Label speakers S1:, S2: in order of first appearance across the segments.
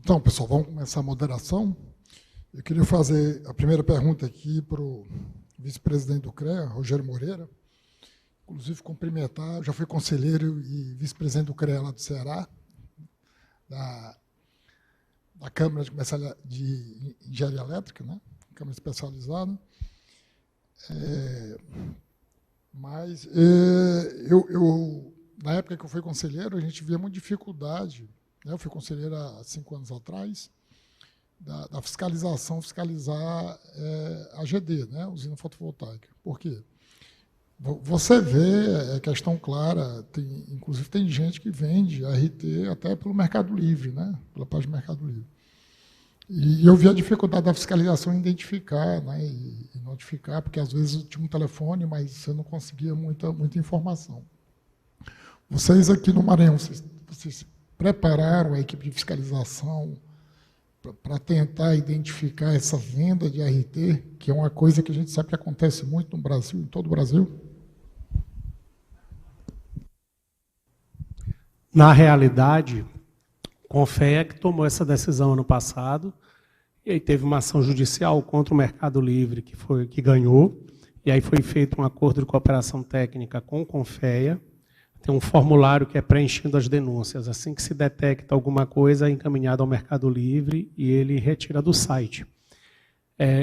S1: Então, pessoal, vamos começar a moderação. Eu queria fazer a primeira pergunta aqui para o vice-presidente do CREA, Rogério Moreira. Inclusive, cumprimentar, já fui conselheiro e vice-presidente do CREA lá do Ceará, da Câmara de Engenharia Elétrica, né? Câmara especializada. Mas na época que eu fui conselheiro, a gente via muita dificuldade, né? Eu fui conselheiro há 5 anos atrás, da fiscalizar a GD, né? Usina fotovoltaica. Por quê? Você vê, é questão clara, inclusive tem gente que vende RT até pelo Mercado Livre, né? Pela página do Mercado Livre. E eu vi a dificuldade da fiscalização em identificar, né? E notificar, porque às vezes tinha um telefone, mas você não conseguia muita informação. Vocês aqui no Maranhão, vocês prepararam a equipe de fiscalização para tentar identificar essa venda de RT, que é uma coisa que a gente sabe que acontece muito no Brasil, em todo o Brasil?
S2: Na realidade, a Confea que tomou essa decisão ano passado, e aí teve uma ação judicial contra o Mercado Livre, que ganhou, e aí foi feito um acordo de cooperação técnica com a Confea. Tem um formulário que é preenchendo as denúncias. Assim que se detecta alguma coisa, é encaminhado ao Mercado Livre e ele retira do site.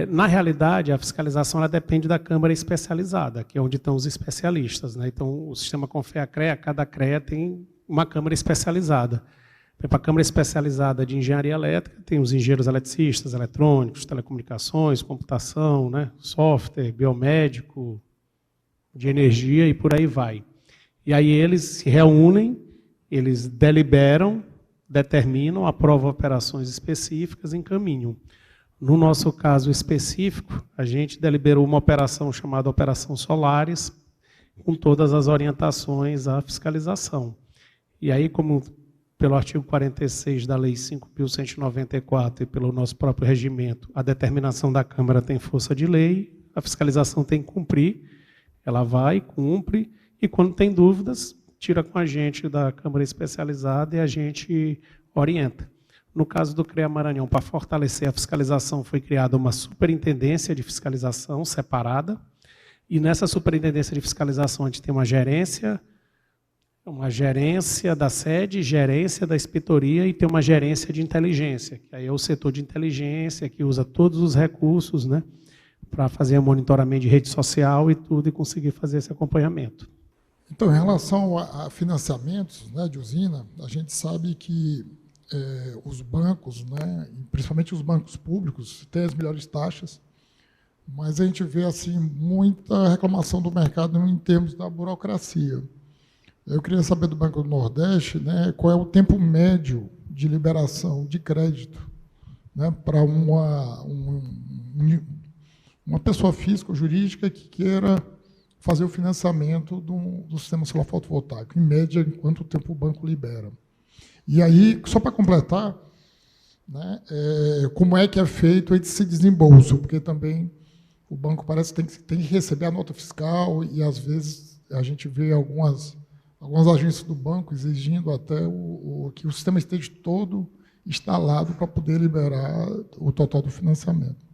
S2: Na realidade, a fiscalização ela depende da Câmara especializada, que é onde estão os especialistas, né? Então, o sistema Confea-CREA, cada CREA tem uma Câmara especializada. Para a Câmara especializada de Engenharia Elétrica, tem os engenheiros eletricistas, eletrônicos, telecomunicações, computação, né? Software, biomédico, de energia e por aí vai. E aí eles se reúnem, eles deliberam, determinam, aprovam operações específicas e encaminham. No nosso caso específico, a gente deliberou uma operação chamada Operação Solares, com todas as orientações à fiscalização. E aí, como pelo artigo 46 da Lei 5.194 e pelo nosso próprio regimento, a determinação da Câmara tem força de lei, a fiscalização tem que cumprir, ela vai, cumpre, e quando tem dúvidas, tira com a gente da Câmara especializada e a gente orienta. No caso do CREA Maranhão, para fortalecer a fiscalização, foi criada uma superintendência de fiscalização separada, e nessa superintendência de fiscalização a gente tem uma gerência da sede, gerência da inspetoria e tem uma gerência de inteligência, que aí é o setor de inteligência, que usa todos os recursos, né, para fazer o monitoramento de rede social e tudo, e conseguir fazer esse acompanhamento.
S1: Então, em relação a financiamentos, né, de usina, a gente sabe que os bancos, né, principalmente os bancos públicos, têm as melhores taxas, mas a gente vê assim, muita reclamação do mercado em termos da burocracia. Eu queria saber do Banco do Nordeste, né, qual é o tempo médio de liberação de crédito, né, para uma pessoa física ou jurídica que queira fazer o financiamento do sistema solar fotovoltaico, em média, em quanto tempo o banco libera. E aí, só para completar, né, como é que é feito esse desembolso, porque também o banco parece que tem que receber a nota fiscal e, às vezes, a gente vê algumas agências do banco exigindo até que o sistema esteja todo instalado para poder liberar o total do financiamento.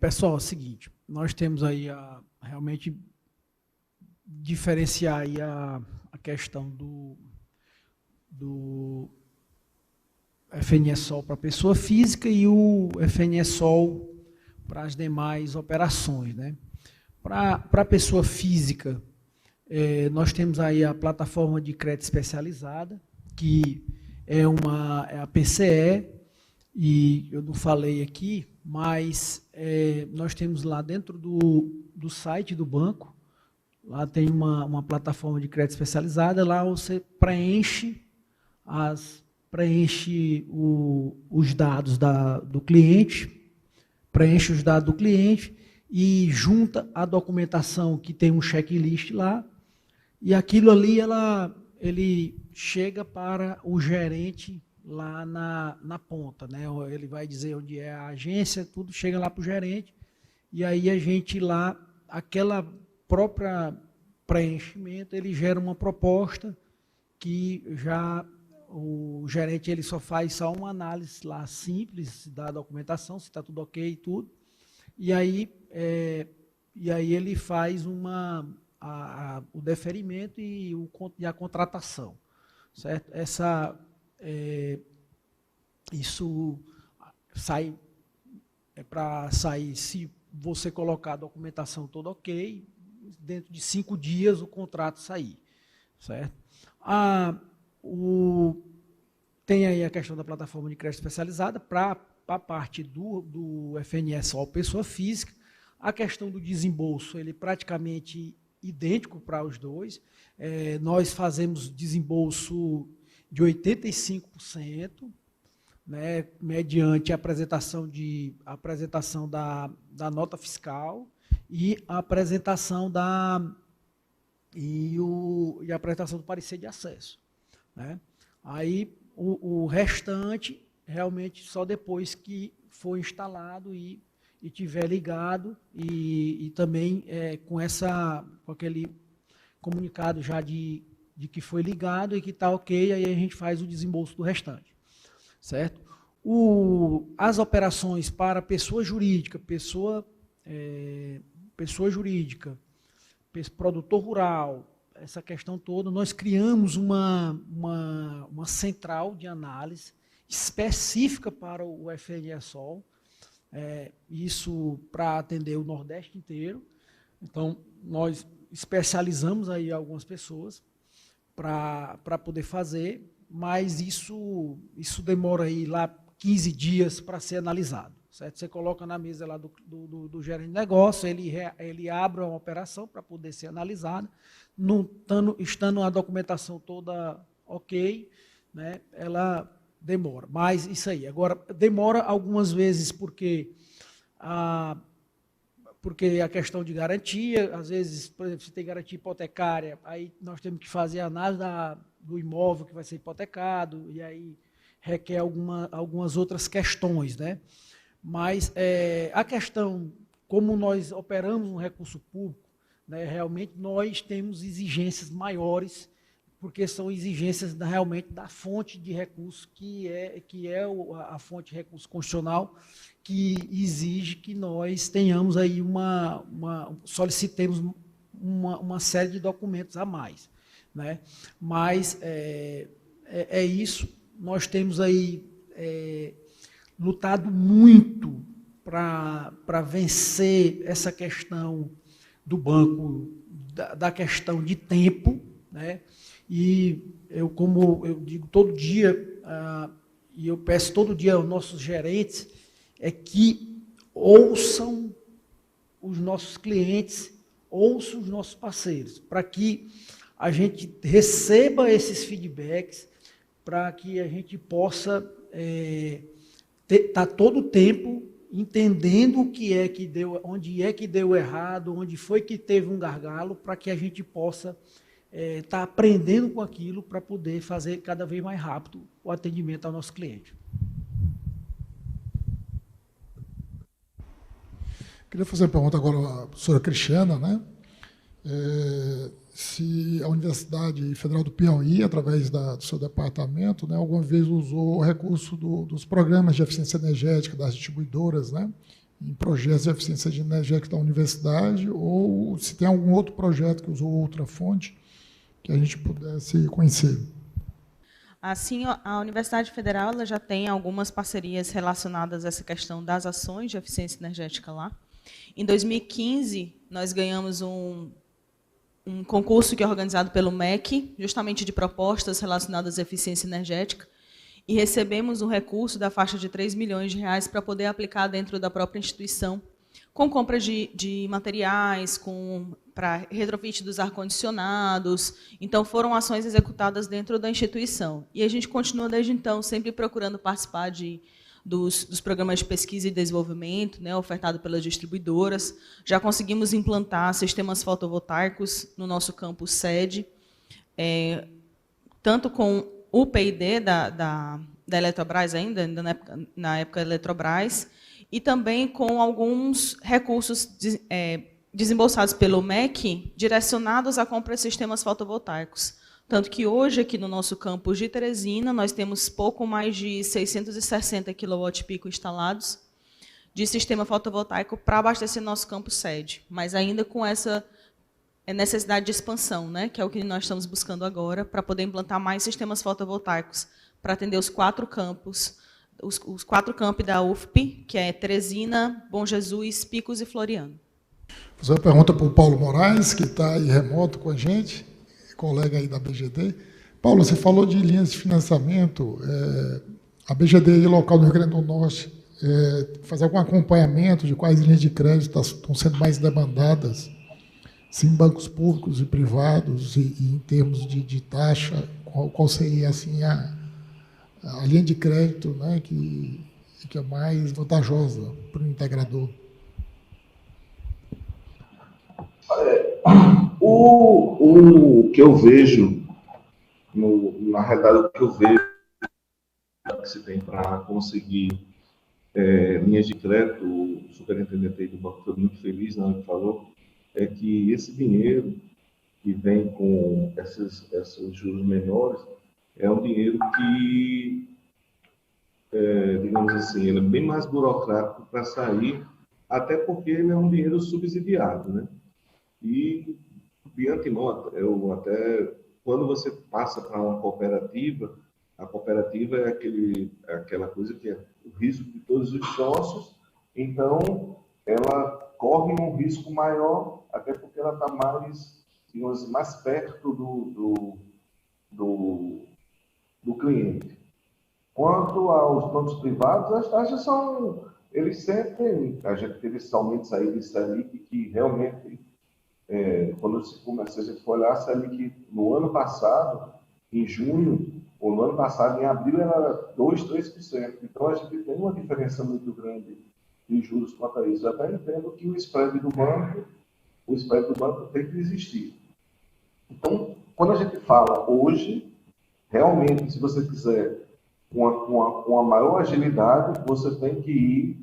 S3: Pessoal, é o seguinte, nós temos aí realmente diferenciar aí a questão do FNE-SOL para a pessoa física e o FNE-SOL para as demais operações, né? Para a pessoa física, nós temos aí a plataforma de crédito especializada, que é a PCE, e eu não falei aqui, mas nós temos lá dentro do site do banco, lá tem uma plataforma de crédito especializada, lá você preenche os dados do cliente, e junta a documentação que tem um checklist lá, e aquilo ali ele chega para o gerente lá na ponta, né? Ele vai dizer onde é a agência, tudo chega lá para o gerente, e aí a gente lá, aquela própria preenchimento, ele gera uma proposta que já o gerente ele só faz uma análise lá simples da documentação, se está tudo ok e tudo. E aí ele faz o deferimento e a contratação, certo? Isso sai para sair, se você colocar a documentação toda ok, dentro de 5 dias o contrato sair, certo? Tem aí a questão da plataforma de crédito especializada para a parte do FNSOL pessoa física. A questão do desembolso, ele é praticamente idêntico para os dois. Nós fazemos desembolso de 85%, né, mediante a apresentação da nota fiscal e a apresentação a apresentação do parecer de acesso, né? Aí o restante realmente só depois que for instalado e tiver ligado e também com aquele comunicado já de que foi ligado e que está ok, aí a gente faz o desembolso do restante, certo? As operações para pessoa jurídica, produtor rural, essa questão toda, nós criamos uma central de análise específica para o FNSOL, isso para atender o Nordeste inteiro. Então, nós especializamos aí algumas pessoas para poder fazer, mas isso demora aí lá 15 dias para ser analisado, certo? Você coloca na mesa lá do gerente de negócio, ele abre uma operação para poder ser analisada, estando a documentação toda ok, né, ela demora. Mas isso aí, agora, demora algumas vezes porque a questão de garantia, às vezes, por exemplo, se tem garantia hipotecária, aí nós temos que fazer a análise do imóvel que vai ser hipotecado, e aí requer algumas outras questões, né? Mas a questão, como nós operamos um recurso público, né, realmente nós temos exigências maiores, porque são exigências realmente da fonte de recurso, que é a fonte de recurso constitucional, que exige que nós tenhamos aí solicitemos uma série de documentos a mais, né? Mas é isso, nós temos aí lutado muito para vencer essa questão do banco, da questão de tempo, né? E como eu digo todo dia, e eu peço todo dia aos nossos gerentes, que ouçam os nossos clientes, ouçam os nossos parceiros, para que a gente receba esses feedbacks, para que a gente possa estar todo o tempo entendendo o que é que deu, onde é que deu errado, onde foi que teve um gargalo, para que a gente possa estar aprendendo com aquilo para poder fazer cada vez mais rápido o atendimento ao nosso cliente.
S1: Queria fazer uma pergunta agora à professora Cristiana, né? Se a Universidade Federal do Piauí, através do seu departamento, né, alguma vez usou o recurso dos programas de eficiência energética das distribuidoras, né, em projetos de eficiência energética da universidade, ou se tem algum outro projeto que usou outra fonte que a gente pudesse conhecer.
S4: Assim, a Universidade Federal ela já tem algumas parcerias relacionadas a essa questão das ações de eficiência energética lá. Em 2015, nós ganhamos um concurso que é organizado pelo MEC, justamente de propostas relacionadas à eficiência energética, e recebemos um recurso da faixa de R$3 milhões para poder aplicar dentro da própria instituição, com compra de materiais, para retrofit dos ar-condicionados. Então, foram ações executadas dentro da instituição. E a gente continua, desde então, sempre procurando participar dos programas de pesquisa e desenvolvimento, né, ofertado pelas distribuidoras. Já conseguimos implantar sistemas fotovoltaicos no nosso campus sede, tanto com o P&D da Eletrobras ainda na época da Eletrobras, e também com alguns recursos desembolsados pelo MEC, direcionados à compra de sistemas fotovoltaicos, Tanto que hoje, aqui no nosso campus de Teresina, nós temos pouco mais de 660 kW-pico instalados de sistema fotovoltaico para abastecer nosso campus sede, mas ainda com essa necessidade de expansão, né, que é o que nós estamos buscando agora, para poder implantar mais sistemas fotovoltaicos, para atender os 4 campos, os 4 campi da UFP, que é Teresina, Bom Jesus, Picos e Floriano.
S1: Vou fazer uma pergunta para o Paulo Moraes, que está aí remoto com a gente, colega aí da BGD. Paulo, você falou de linhas de financiamento. A BGD aí, local do Rio Grande do Norte, faz algum acompanhamento de quais linhas de crédito estão sendo mais demandadas, sim, bancos públicos e privados, e em termos de taxa, qual seria assim, a linha de crédito, né, que é mais vantajosa para o integrador?
S5: O que eu vejo, na realidade, o que eu vejo que se tem para conseguir linhas de crédito, o superintendente do banco foi muito feliz na hora que falou, é que esse dinheiro que vem com esses juros menores é um dinheiro que, digamos assim, ele é bem mais burocrático para sair, até porque ele é um dinheiro subsidiado, né? E, de antemão, quando você passa para uma cooperativa, a cooperativa é aquela coisa que é o risco de todos os sócios, então ela corre um risco maior, até porque ela está mais, digamos, mais perto do cliente. Quanto aos bancos privados, as taxas são, eles sempre, a gente teve esse aumento aí de Selic, que realmente, quando se começa, a gente for olhar a Selic no ano passado, em junho, ou no ano passado, em abril, era 2%, 3%. Então, a gente tem uma diferença muito grande de juros quanto a isso. Eu até entendo que o spread do banco tem que existir. Então, quando a gente fala hoje, realmente, se você quiser uma maior agilidade, você tem que ir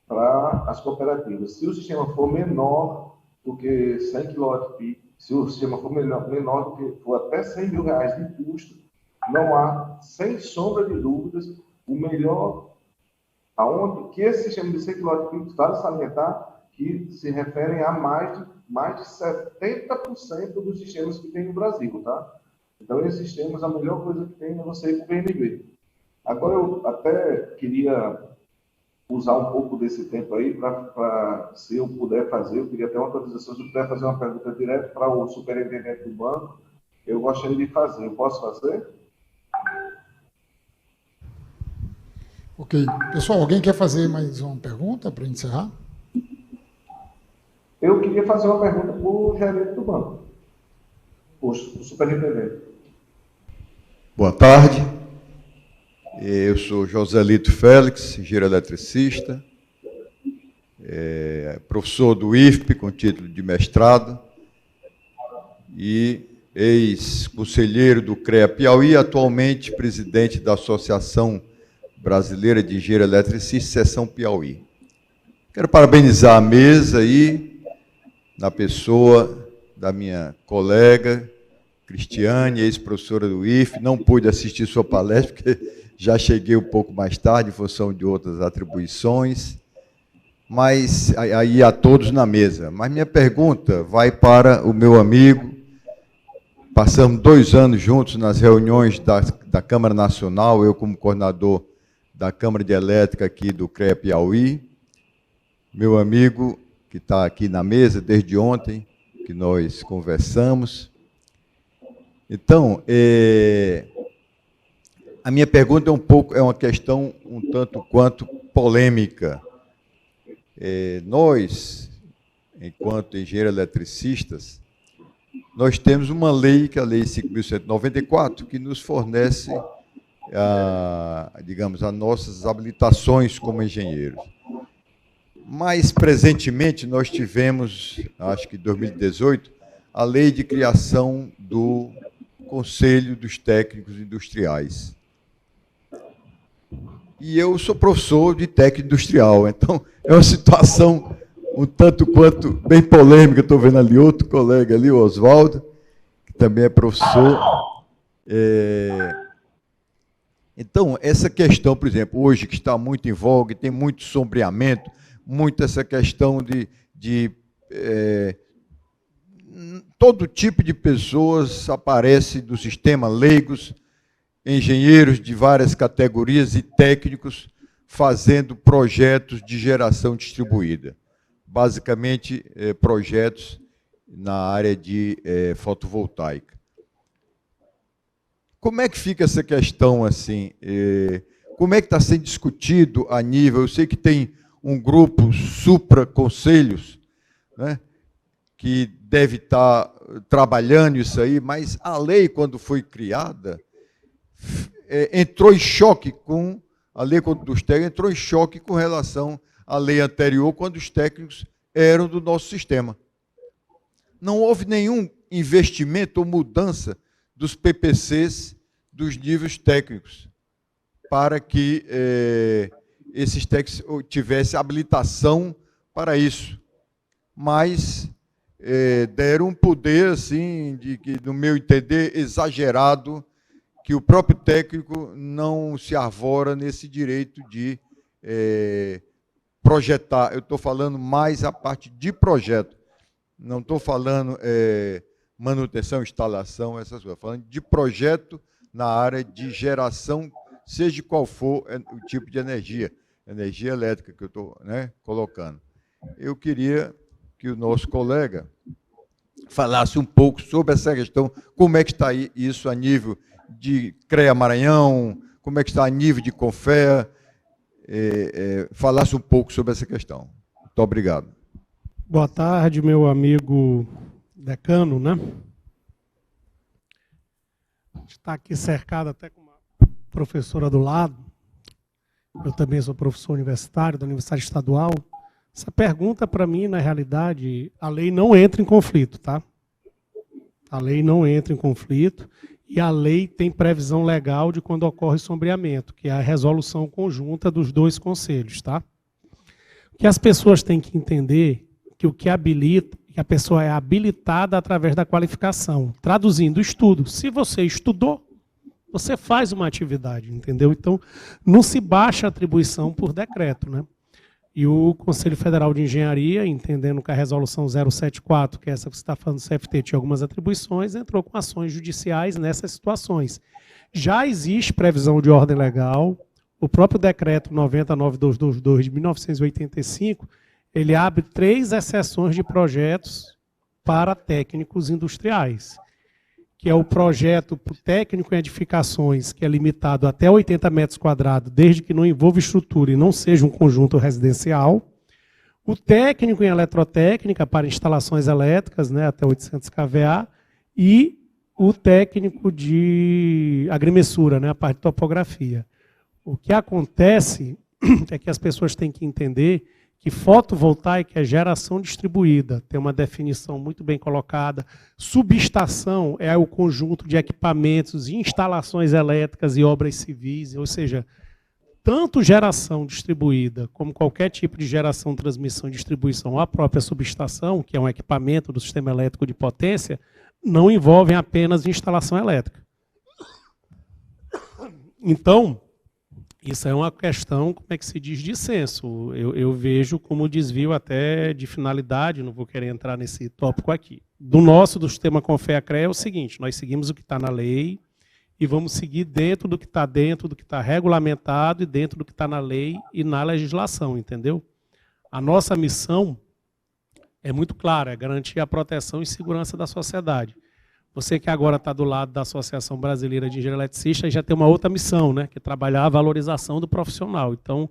S5: para as cooperativas. Se o sistema for menor do que 100 kW, se o sistema for menor do que for até R$100 mil de custo, não há, sem sombra de dúvidas, o melhor, que esse sistema de 100 kW vale salientar que se referem a mais de 70% dos sistemas que tem no Brasil, tá? Então, esses sistemas, a melhor coisa que tem é você ir para o BNB. Agora, eu até queria usar um pouco desse tempo aí para, se eu puder fazer, eu queria ter uma autorização, se eu puder fazer uma pergunta direto para o superintendente do banco, eu gostaria de fazer. Eu posso fazer?
S1: Ok. Pessoal, alguém quer fazer mais uma pergunta para encerrar?
S5: Eu queria fazer uma pergunta para o gerente do banco, o superintendente.
S6: Boa tarde. Eu sou Joselito Félix, engenheiro eletricista, professor do IFP com título de mestrado e ex-conselheiro do CREA Piauí, atualmente presidente da Associação Brasileira de Engenheiro Eletricista, Seção Piauí. Quero parabenizar a mesa aí, na pessoa da minha colega Cristiane, ex-professora do IFE. Não pude assistir sua palestra, porque já cheguei um pouco mais tarde, em função de outras atribuições, mas aí a todos na mesa. Mas minha pergunta vai para o meu amigo. Passamos 2 anos juntos nas reuniões da Câmara Nacional, eu como coordenador da Câmara de Elétrica aqui do CREA Piauí, meu amigo que está aqui na mesa desde ontem, que nós conversamos. Então, a minha pergunta é uma questão um tanto quanto polêmica. Nós, enquanto engenheiros eletricistas, nós temos uma lei, que é a Lei 5.194, que nos fornece, digamos, as nossas habilitações como engenheiros. Mais presentemente, nós tivemos, acho que em 2018, a Lei de Criação do Conselho dos Técnicos Industriais. E eu sou professor de técnico industrial, então é uma situação um tanto quanto bem polêmica. Estou vendo ali outro colega ali, o Oswaldo, que também é professor. Então, essa questão, por exemplo, hoje que está muito em voga, tem muito sombreamento, muito essa questão de todo tipo de pessoas aparece do sistema, leigos, engenheiros de várias categorias e técnicos fazendo projetos de geração distribuída. Basicamente, projetos na área de fotovoltaica. Como é que fica essa questão assim? Como é que está sendo discutido a nível? Eu sei que tem um grupo supra-conselhos, né, que deve estar trabalhando isso aí, mas a lei, quando foi criada, entrou em choque com a lei dos técnicos, entrou em choque com relação à lei anterior, quando os técnicos eram do nosso sistema. Não houve nenhum investimento ou mudança dos PPCs dos níveis técnicos para que esses técnicos tivessem habilitação para isso. Mas deram um poder, assim, no meu entender, exagerado, que o próprio técnico não se arvora nesse direito de projetar. Eu estou falando mais a parte de projeto. Não estou falando manutenção, instalação, essas coisas. Estou falando de projeto na área de geração, seja qual for o tipo de energia elétrica que eu estou colocando. Eu queria que o nosso colega falasse um pouco sobre essa questão, como é que está isso a nível de CREA Maranhão, como é que está a nível de CONFEA, falasse um pouco sobre essa questão. Muito obrigado.
S2: Boa tarde, meu amigo decano, né? A gente está aqui cercado até com uma professora do lado. Eu também sou professor universitário da Universidade Estadual. Essa pergunta, para mim, na realidade, a lei não entra em conflito, tá? A lei não entra em conflito e a lei tem previsão legal de quando ocorre sombreamento, que é a resolução conjunta dos dois conselhos, tá? O que as pessoas têm que entender que o que habilita, que a pessoa é habilitada através da qualificação. Traduzindo, estudo. Se você estudou, você faz uma atividade, entendeu? Então, não se baixa a atribuição por decreto, né? E o Conselho Federal de Engenharia, entendendo que a resolução 074, que é essa que você está falando do CFT, tinha algumas atribuições, entrou com ações judiciais nessas situações. Já existe previsão de ordem legal, o próprio decreto 99222 de 1985, ele abre 3 exceções de projetos para técnicos industriais, que é o projeto para o técnico em edificações, que é limitado até 80 metros quadrados, desde que não envolva estrutura e não seja um conjunto residencial. O técnico em eletrotécnica, para instalações elétricas, né, até 800 kVA. E o técnico de agrimensura, né, a parte de topografia. O que acontece é que as pessoas têm que entender que fotovoltaica é geração distribuída, tem uma definição muito bem colocada. Subestação é o conjunto de equipamentos, instalações elétricas e obras civis, ou seja, tanto geração distribuída como qualquer tipo de geração, transmissão e distribuição, a própria subestação, que é um equipamento do sistema elétrico de potência, não envolvem apenas instalação elétrica. Então, isso é uma questão, como é que se diz, de senso. Eu vejo como desvio até de finalidade, não vou querer entrar nesse tópico aqui. Do sistema CONFEA-CREA é o seguinte, nós seguimos o que está na lei e vamos seguir dentro do que está regulamentado e dentro do que está na lei e na legislação, entendeu? A nossa missão é muito clara, é garantir a proteção e segurança da sociedade. Você que agora está do lado da Associação Brasileira de Engenharia Eletricista já tem uma outra missão, né, que é trabalhar a valorização do profissional. Então,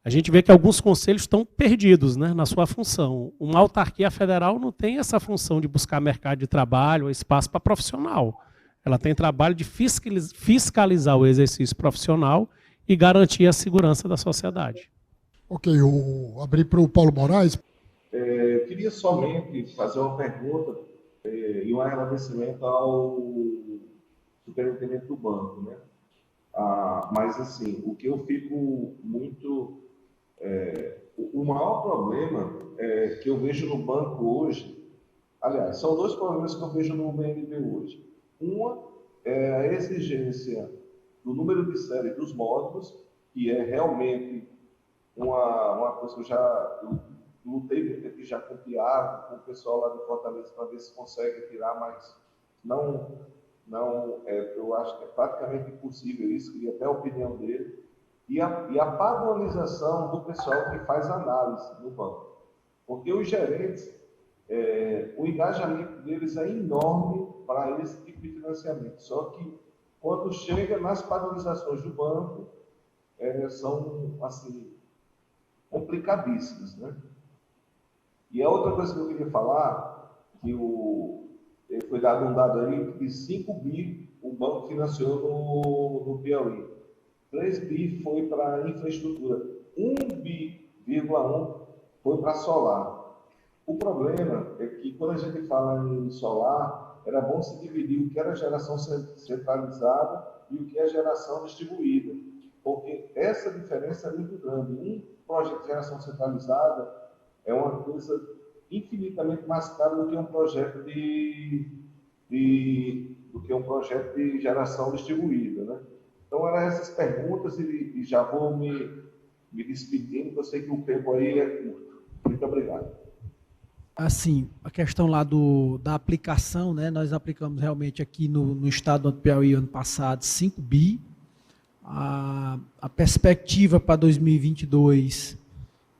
S2: a gente vê que alguns conselhos estão perdidos, né, na sua função. Uma autarquia federal não tem essa função de buscar mercado de trabalho ou espaço para profissional. Ela tem trabalho de fiscalizar o exercício profissional e garantir a segurança da sociedade.
S1: Ok, eu abri para o Paulo Moraes.
S5: Eu queria somente fazer uma pergunta e um agradecimento ao superintendente do banco, né? Mas, assim, o que eu fico muito... o maior problema que eu vejo no banco hoje... Aliás, são 2 problemas que eu vejo no BNB hoje. Uma a exigência do número de série dos módulos, que é realmente uma coisa que eu lutei muito aqui já com o Tiago, com o pessoal lá de Fortaleza, para ver se consegue tirar, mas eu acho que é praticamente impossível isso, queria até a opinião dele. E a padronização do pessoal que faz análise no banco. Porque os gerentes, o engajamento deles é enorme para esse tipo de financiamento. Só que, quando chega nas padronizações do banco, são, assim, complicadíssimas, né? E a outra coisa que eu queria falar, que foi dado um dado aí, que 5 bi o banco financiou no Piauí. 3 bi foi para infraestrutura. 1,1 bi foi para solar. O problema é que, quando a gente fala em solar, era bom se dividir o que era geração centralizada e o que é geração distribuída, porque essa diferença é muito grande. Um projeto de geração centralizada é uma coisa infinitamente mais cara do que um projeto de geração distribuída, né? Então, eram essas perguntas e já vou me despedindo, porque eu sei que o tempo aí é curto. Muito obrigado.
S3: Assim, a questão lá da aplicação, né? Nós aplicamos realmente aqui no estado do Piauí, ano passado, 5 bi. A perspectiva para 2022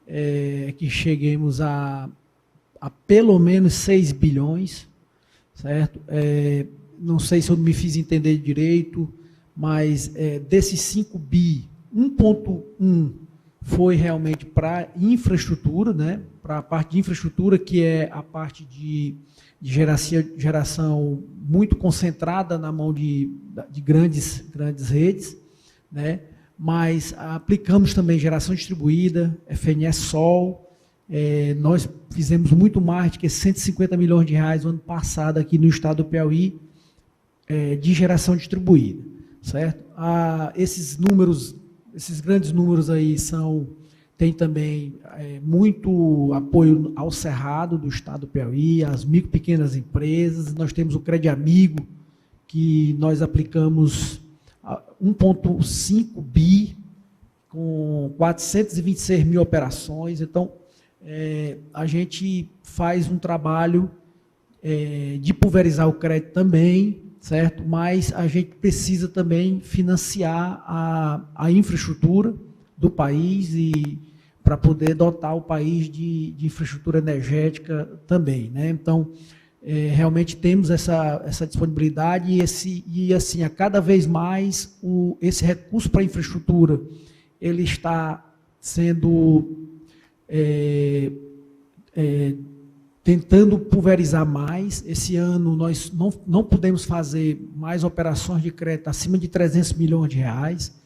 S3: é que cheguemos a pelo menos 6 bilhões, certo? Não sei se eu me fiz entender direito, mas desses 5 bi, 1,1 foi realmente para infraestrutura, né? Para a parte de infraestrutura, que é a parte de geração muito concentrada na mão de grandes redes, né? Mas aplicamos também geração distribuída, FNE Sol. Nós fizemos muito mais do que 150 milhões de reais no ano passado aqui no estado do Piauí de geração distribuída, certo? Esses grandes números aí tem também muito apoio ao Cerrado do estado do Piauí, às micro e pequenas empresas. Nós temos o Crediamigo, que nós aplicamos 1,5 bi, com 426 mil operações. Então, a gente faz um trabalho de pulverizar o crédito também, certo? Mas a gente precisa também financiar a infraestrutura do país e para poder dotar o país de infraestrutura energética também, né? Então, realmente temos essa disponibilidade e assim, a cada vez mais esse recurso para a infraestrutura ele está sendo tentando pulverizar mais. Esse ano nós não podemos fazer mais operações de crédito acima de 300 milhões de reais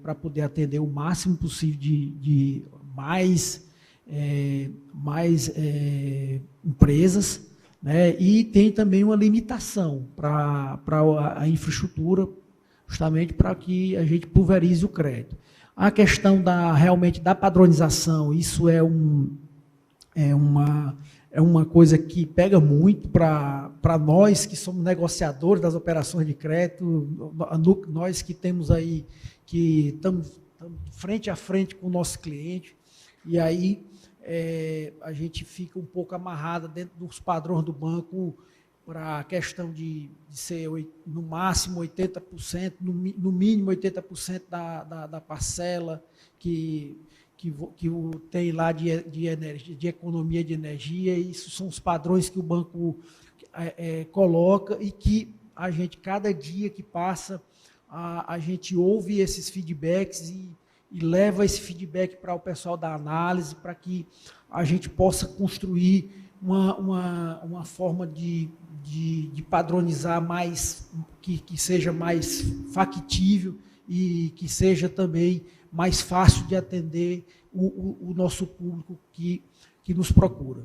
S3: para poder atender o máximo possível de mais empresas, né? E tem também uma limitação para a infraestrutura, justamente para que a gente pulverize o crédito. A questão realmente da padronização, isso é uma coisa que pega muito para nós que somos negociadores das operações de crédito, nós que temos aí, que estamos frente a frente com o nosso cliente, e aí a gente fica um pouco amarrada dentro dos padrões do banco para a questão de ser no máximo 80%, no mínimo 80% da parcela que tem lá de economia de energia. Isso são os padrões que o banco coloca e que a gente, cada dia que passa, a gente ouve esses feedbacks e leva esse feedback para o pessoal da análise, para que a gente possa construir uma forma de padronizar mais, que seja mais factível e que seja também mais fácil de atender o nosso público que nos procura.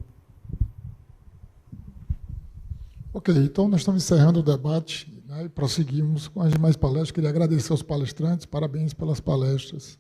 S1: Ok, então nós estamos encerrando o debate, né, e prosseguimos com as demais palestras. Queria agradecer aos palestrantes, parabéns pelas palestras.